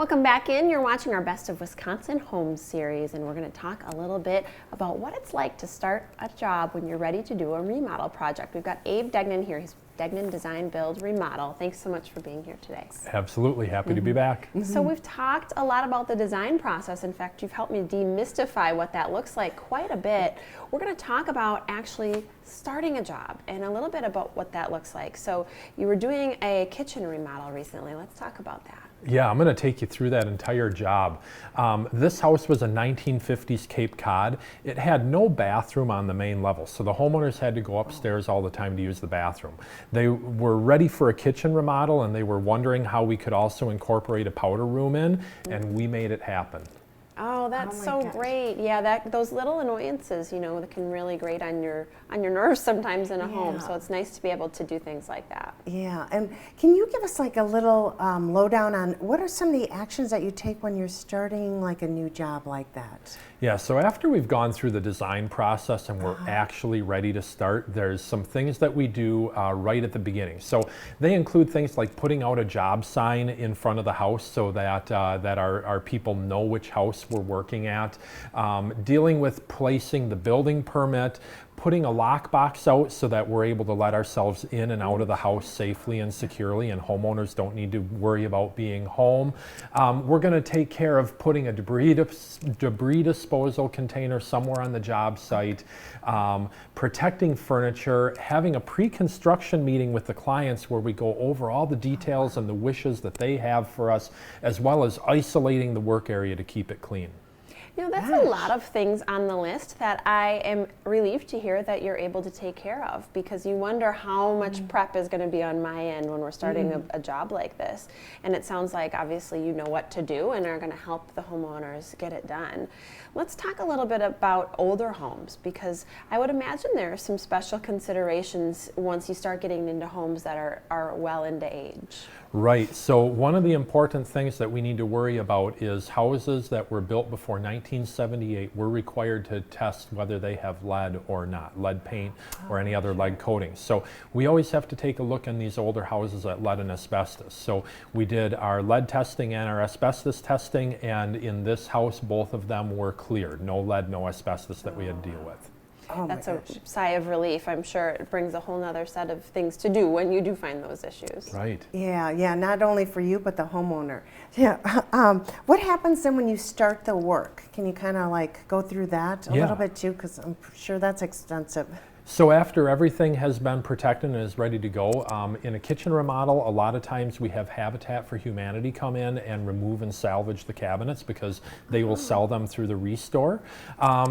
Welcome back in. You're watching our Best of Wisconsin Homes series, and we're going to talk a little bit about what it's like to start a job when you're ready to do a remodel project. We've got Abe Degnan here. He's Degnan Design-Build-Remodel. Thanks so much for being here today. Absolutely. Happy to be back. So we've talked a lot about the design process. In fact, you've helped me demystify what that looks like quite a bit. We're going to talk about actually starting a job and a little bit about what that looks like. So you were doing a kitchen remodel recently. Let's talk about that. Yeah, I'm going to take you through that entire job. This house was a 1950s Cape Cod. It had no bathroom on the main level, so the homeowners had to go upstairs all the time to use the bathroom. They were ready for a kitchen remodel, and they were wondering how we could also incorporate a powder room in, and we made it happen. Oh, that's so great. Yeah, those little annoyances, you know, that can really grate on your nerves sometimes in a home. So it's nice to be able to do things like that. Yeah, and can you give us like a little lowdown on what are some of the actions that you take when you're starting like a new job like that? Yeah, so after we've gone through the design process and we're actually ready to start, there's some things that we do right at the beginning. So they include things like putting out a job sign in front of the house so that that our people know which house we're working at, dealing with placing the building permit, putting a lockbox out so that we're able to let ourselves in and out of the house safely and securely, and homeowners don't need to worry about being home. We're going to take care of putting a debris disposal container somewhere on the job site, protecting furniture, having a pre-construction meeting with the clients where we go over all the details and the wishes that they have for us, as well as isolating the work area to keep it clean. You know, that's a lot of things on the list that I am relieved to hear that you're able to take care of, because you wonder how much prep is going to be on my end when we're starting a job like this. And it sounds like obviously you know what to do and are going to help the homeowners get it done. Let's talk a little bit about older homes, because I would imagine there are some special considerations once you start getting into homes that are well into age. Right, so one of the important things that we need to worry about is houses that were built before 1978, we're required to test whether they have lead or not, lead paint or any other lead coatings. So we always have to take a look in these older houses at lead and asbestos. So we did our lead testing and our asbestos testing, and in this house both of them were cleared. No lead, no asbestos that we had to deal with. Oh, that's a sigh of relief. I'm sure it brings a whole nother set of things to do when you do find those issues. Right. Yeah, not only for you, but the homeowner. Yeah. What happens then when you start the work? Can you kind of like go through that a little bit too? Because I'm sure that's extensive. So after everything has been protected and is ready to go, in a kitchen remodel, a lot of times we have Habitat for Humanity come in and remove and salvage the cabinets because they will sell them through the restore.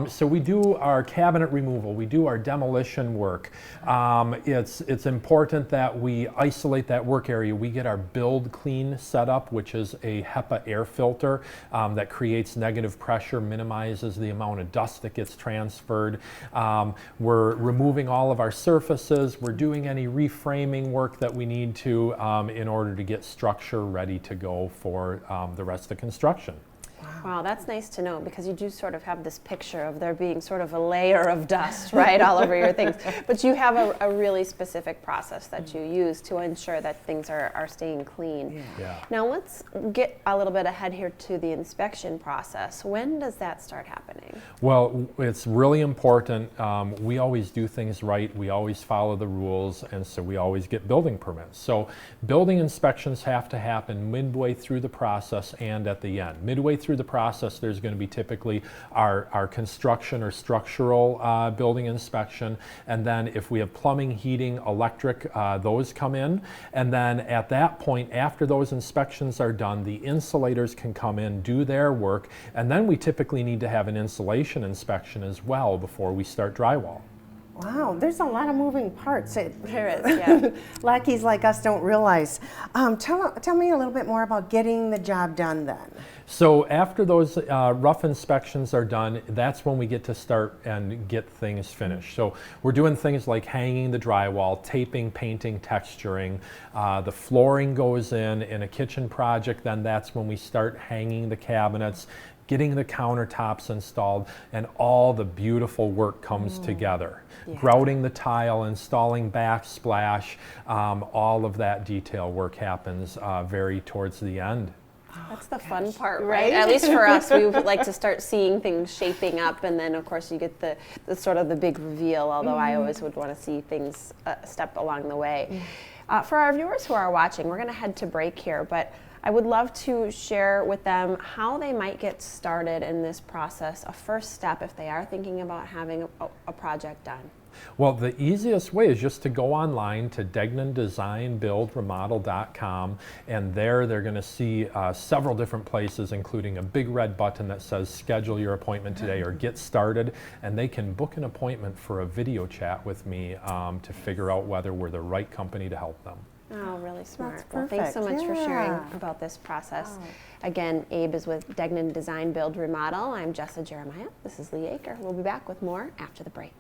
So we do our cabinet removal, we do our demolition work. It's important that we isolate that work area. We get our Build Clean setup, which is a HEPA air filter that creates negative pressure, minimizes the amount of dust that gets transferred. We're removing all of our surfaces. We're doing any reframing work that we need to in order to get structure ready to go for the rest of the construction. Wow, that's nice to know, because you do sort of have this picture of there being sort of a layer of dust, right, all over your things. But you have a really specific process that you use to ensure that things are staying clean. Yeah. Now let's get a little bit ahead here to the inspection process. When does that start happening? Well, it's really important. We always do things right. We always follow the rules, and so we always get building permits. So building inspections have to happen midway through the process and at the end. Midway through the process, there's going to be typically our construction or structural building inspection, and then if we have plumbing, heating, electric, those come in, and then at that point, after those inspections are done, the insulators can come in, do their work, and then we typically need to have an insulation inspection as well before we start drywall. Wow, there's a lot of moving parts. There is, yeah. Lackeys like us don't realize. Tell me a little bit more about getting the job done then. So after those rough inspections are done, that's when we get to start and get things finished. So we're doing things like hanging the drywall, taping, painting, texturing. The flooring goes in a kitchen project, then that's when we start hanging the cabinets, getting the countertops installed, and all the beautiful work comes together. Yeah. Grouting the tile, installing backsplash, all of that detail work happens very towards the end. That's the fun part, Right? right? At least for us, we would like to start seeing things shaping up, and then of course you get the sort of the big reveal, although I always would want to see things a step along the way. For our viewers who are watching, we're going to head to break here, but I would love to share with them how they might get started in this process, a first step if they are thinking about having a project done. Well, the easiest way is just to go online to Design-Build-Remodel.com, and there they're going to see several different places, including a big red button that says schedule your appointment today or get started, and they can book an appointment for a video chat with me to figure out whether we're the right company to help them. Oh, really smart. That's Well, thanks so much for sharing Yeah. about this process. Again, Abe is with Degnan Design-Build-Remodel. I'm Jessa Jeremiah. This is Lee Aker. We'll be back with more after the break.